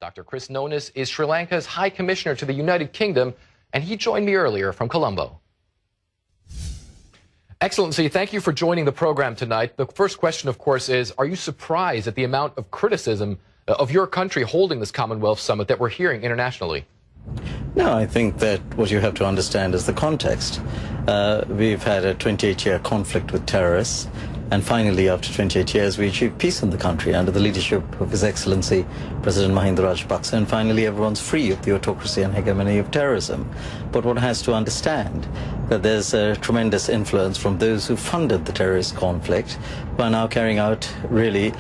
Dr. Chris Nonis is Sri Lanka's High Commissioner to the United Kingdom, and he joined me earlier from Colombo. Excellency, thank you for joining the program tonight. The first question, of course, is, are you surprised at the amount of criticism of your country holding this Commonwealth Summit that we're hearing internationally? No, I think that what you have to understand is the context. We've had a 28-year conflict with terrorists, and finally, after 28 years, we achieved peace in the country under the leadership of His Excellency President Mahinda Rajapaksa, and finally everyone's free of the autocracy and hegemony of terrorism. But one has to understand that there's a tremendous influence from those who funded the terrorist conflict, who are now carrying out really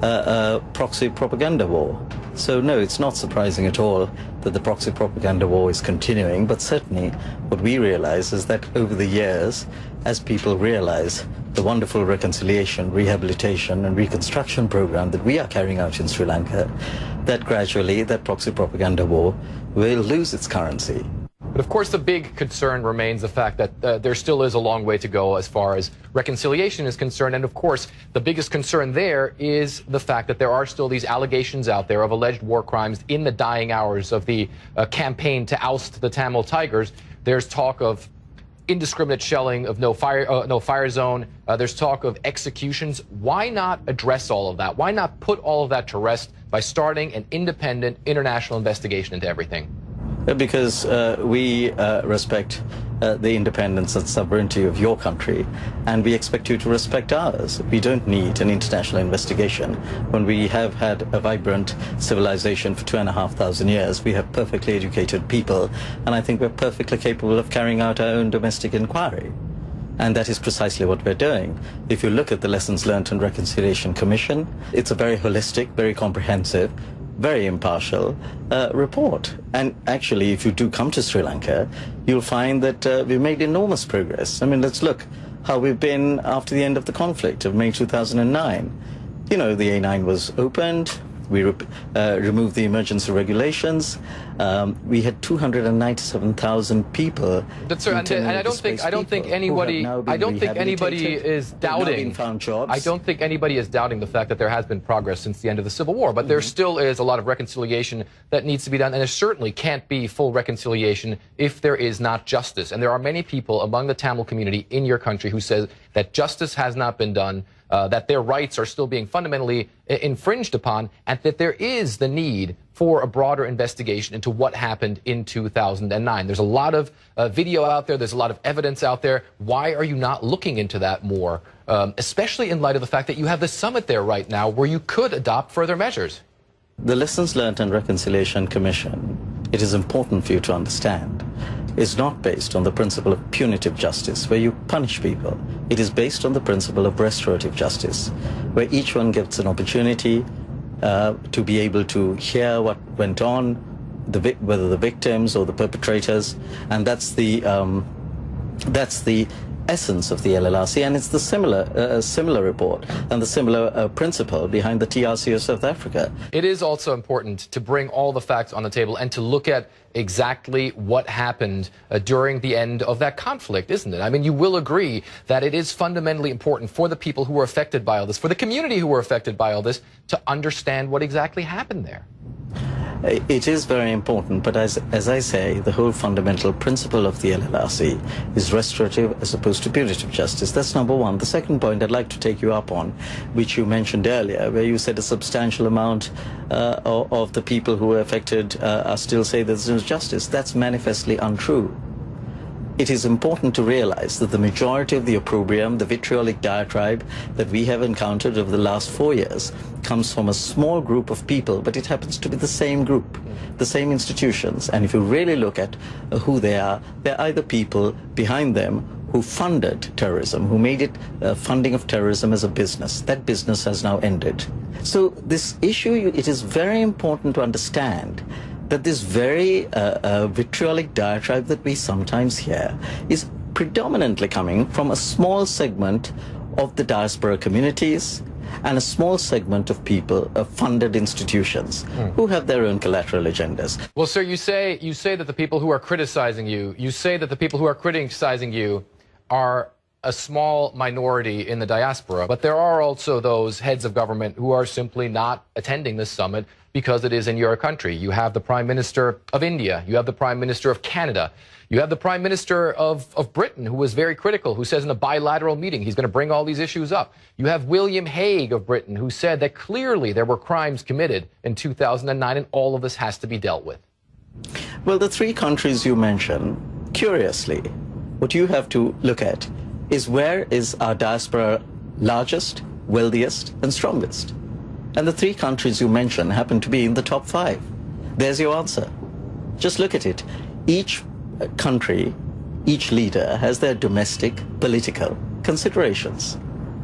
a proxy propaganda war. So no, it's not surprising at all that the proxy propaganda war is continuing, but certainly what we realize is that over the years, as people realize the wonderful reconciliation, rehabilitation and reconstruction program that we are carrying out in Sri Lanka, that gradually that proxy propaganda war will lose its currency. But of course, the big concern remains the fact that there still is a long way to go as far as reconciliation is concerned. And of course, the biggest concern there is the fact that there are still these allegations out there of alleged war crimes in the dying hours of the campaign to oust the Tamil Tigers. There's talk of indiscriminate shelling of no fire zone. There's talk of executions. Why not address all of that? Why not put all of that to rest by starting an independent international investigation into everything? Because we respect the independence and sovereignty of your country, and we expect you to respect ours. We don't need an international investigation. When we have had a vibrant civilization for 2,500 years, we have perfectly educated people, and I think we're perfectly capable of carrying out our own domestic inquiry. And that is precisely what we're doing. If you look at the Lessons Learned and Reconciliation Commission, it's a very holistic, very comprehensive, very impartial report. And actually, if you do come to Sri Lanka, you'll find that we've made enormous progress. I mean, let's look how we've been after the end of the conflict of May 2009. You know, the A9 was opened. We removed the emergency regulations. We had 297,000 people. That's right, and I don't think anybody is doubting. I don't think anybody is doubting the fact that there has been progress since the end of the Civil War. But there still is a lot of reconciliation that needs to be done, and there certainly can't be full reconciliation if there is not justice. And there are many people among the Tamil community in your country who say that justice has not been done, that their rights are still being fundamentally infringed upon, and that there is the need for a broader investigation into what happened in 2009. There's a lot of video out there. There's a lot of evidence out there. Why are you not looking into that more, especially in light of the fact that you have the summit there right now where you could adopt further measures? The Lessons Learned and Reconciliation Commission, it is important for you to understand, is not based on the principle of punitive justice, where you punish people. It is based on the principle of restorative justice, where each one gets an opportunity to be able to hear what went on, whether the victims or the perpetrators, and that's the essence of the LLRC, and it's the similar report and the similar principle behind the TRC of South Africa. It is also important to bring all the facts on the table and to look at exactly what happened during the end of that conflict, isn't it? I mean, you will agree that it is fundamentally important for the people who were affected by all this, for the community who were affected by all this, to understand what exactly happened there. It is very important, but as I say, the whole fundamental principle of the LLRC is restorative as opposed to punitive justice. That's number one. The second point I'd like to take you up on, which you mentioned earlier, where you said a substantial amount of the people who were affected are still say there's no justice. That's manifestly untrue. It is important to realize that the majority of the opprobrium, the vitriolic diatribe that we have encountered over the last 4 years comes from a small group of people, but it happens to be the same group, the same institutions. And if you really look at who they are, they're either people behind them who funded terrorism, who made it funding of terrorism as a business. That business has now ended. So this issue, it is very important to understand that this very vitriolic diatribe that we sometimes hear is predominantly coming from a small segment of the diaspora communities and a small segment of people, funded institutions, who have their own collateral agendas. Well, sir, you say that the people who are criticizing you, are a small minority in the diaspora, but there are also those heads of government who are simply not attending this summit because it is in your country. You have the Prime Minister of India. You have the Prime Minister of Canada. You have the Prime Minister of Britain, who was very critical, who says in a bilateral meeting he's going to bring all these issues up. You have William Hague of Britain, who said that clearly there were crimes committed in 2009 and all of this has to be dealt with. Well, the three countries you mention, curiously, what you have to look at is where is our diaspora largest, wealthiest, and strongest. And the three countries you mention happen to be in the top 5. There's your answer. Just look at it. Each country, each leader has their domestic political considerations.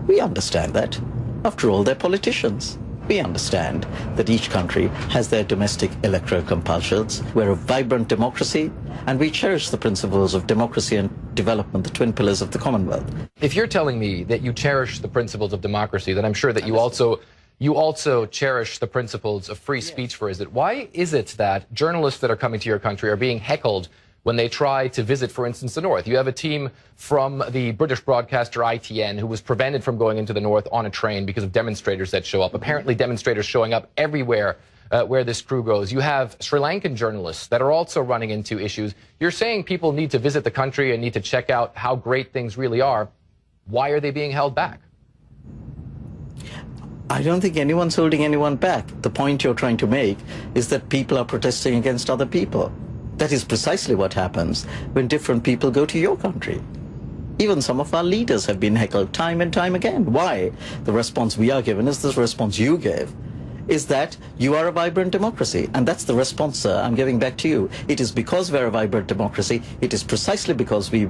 We understand that. After all, they're politicians. We understand that each country has their domestic electoral compulsions. We're a vibrant democracy, and we cherish the principles of democracy and development, the twin pillars of the Commonwealth. If you're telling me that you cherish the principles of democracy, then I'm sure that you also cherish the principles of free speech, for is it? Why is it that journalists that are coming to your country are being heckled when they try to visit, for instance, the North? You have a team from the British broadcaster ITN who was prevented from going into the North on a train because of demonstrators that show up. Apparently demonstrators showing up everywhere where this crew goes. You have Sri Lankan journalists that are also running into issues. You're saying people need to visit the country and need to check out how great things really are. Why are they being held back? I don't think anyone's holding anyone back. The point you're trying to make is that people are protesting against other people. That is precisely what happens when different people go to your country. Even some of our leaders have been heckled time and time again. Why? The response we are given is the response you gave, is that you are a vibrant democracy. And that's the response, sir, I'm giving back to you. It is because we're a vibrant democracy, it is precisely because we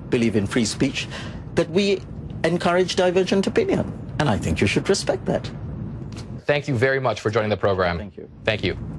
believe in free speech, that we encourage divergent opinion. And I think you should respect that. Thank you very much for joining the program. Thank you. Thank you.